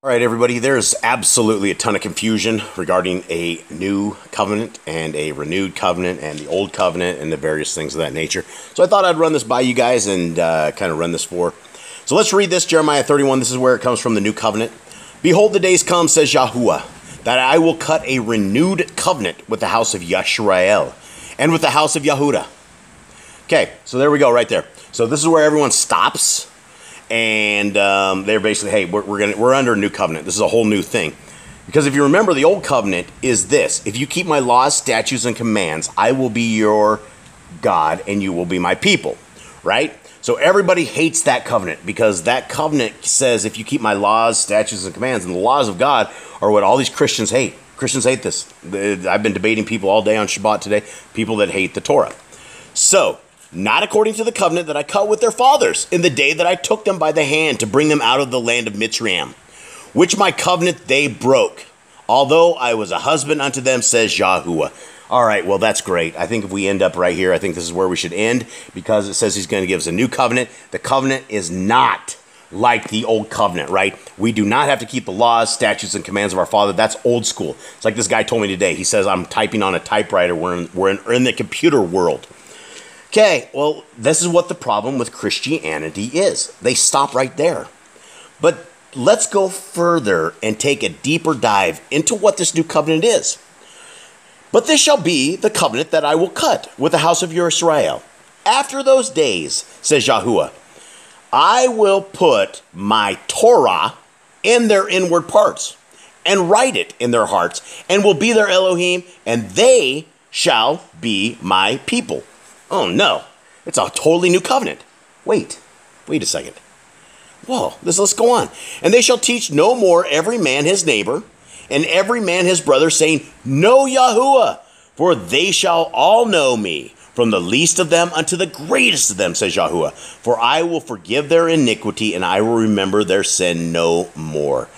All right, everybody, there's absolutely a ton of confusion regarding a new covenant and a renewed covenant and the old covenant and the various things of that nature. So I thought I'd run this by you guys and kind of run this for. So let's read this, Jeremiah 31. This is where it comes from, the new covenant. Behold, the days come, says Yahuah, that I will cut a renewed covenant with the house of Yashar'el and with the house of Yahudah. Okay, so there we go right there. So this is where everyone stops. And they're basically, hey, we're under a new covenant. This is a whole new thing. Because if you remember, the old covenant is this. If you keep my laws, statutes, and commands, I will be your God and you will be my people. Right? So everybody hates that covenant because that covenant says if you keep my laws, statutes, and commands, and the laws of God are what all these Christians hate. Christians hate this. I've been debating people all day on Shabbat today, people that hate the Torah. So, not according to the covenant that I cut with their fathers in the day that I took them by the hand to bring them out of the land of Mitsrayim, which my covenant they broke, although I was a husband unto them, says Yahuah. All right, well, that's great. I think if we end up right here, I think this is where we should end because it says he's going to give us a new covenant. The covenant is not like the old covenant, right? We do not have to keep the laws, statutes, and commands of our Father. That's old school. It's like this guy told me today. He says, I'm typing on a typewriter. We're in the computer world. Okay, well, this is what the problem with Christianity is. They stop right there. But let's go further and take a deeper dive into what this new covenant is. But this shall be the covenant that I will cut with the house of Yisrael. After those days, says Yahuah, I will put my Torah in their inward parts and write it in their hearts and will be their Elohiym, and they shall be my people. Oh no, it's a totally new covenant. Wait a second. Whoa, let's go on. And they shall teach no more every man his neighbor, and every man his brother, saying, Know Yahuah, for they shall all know me, from the least of them unto the greatest of them, says Yahuah. For I will forgive their iniquity, and I will remember their sin no more.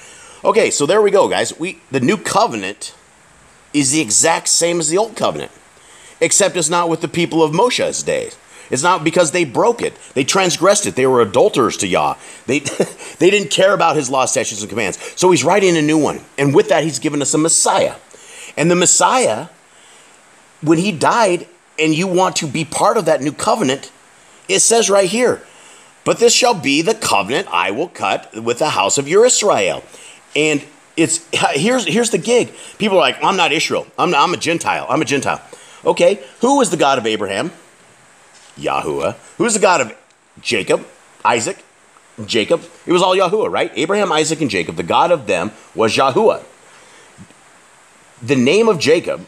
Okay, so there we go, guys. The new covenant is the exact same as the old covenant. Except it's not with the people of Moshe's days. It's not because they broke it. They transgressed it. They were adulterers to Yah. They didn't care about his law, statutes, and commands. So he's writing a new one. And with that, he's given us a Messiah. And the Messiah, when he died, and you want to be part of that new covenant, it says right here, but this shall be the covenant I will cut with the house of your Israel. And here's the gig. People are like, I'm not Israel. I'm a Gentile. I'm a Gentile. Okay, who is the God of Abraham? Yahuah. Who is the God of Jacob? Isaac? Jacob? It was all Yahuah, right? Abraham, Isaac, and Jacob. The God of them was Yahuah. The name of Jacob,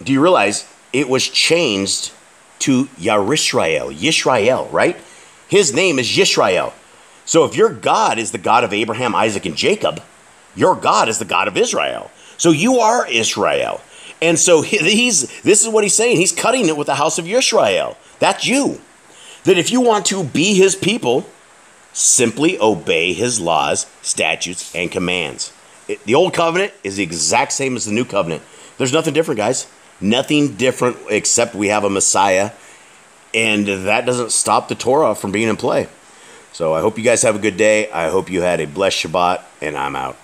do you realize it was changed to Yisrael, right? His name is Yisrael. So if your God is the God of Abraham, Isaac, and Jacob, your God is the God of Israel. So you are Israel. And so this is what he's saying. He's cutting it with the house of Yisrael. That's you. That if you want to be his people, simply obey his laws, statutes, and commands. The old covenant is the exact same as the new covenant. There's nothing different, guys. Nothing different except we have a Messiah. And that doesn't stop the Torah from being in play. So I hope you guys have a good day. I hope you had a blessed Shabbat, and I'm out.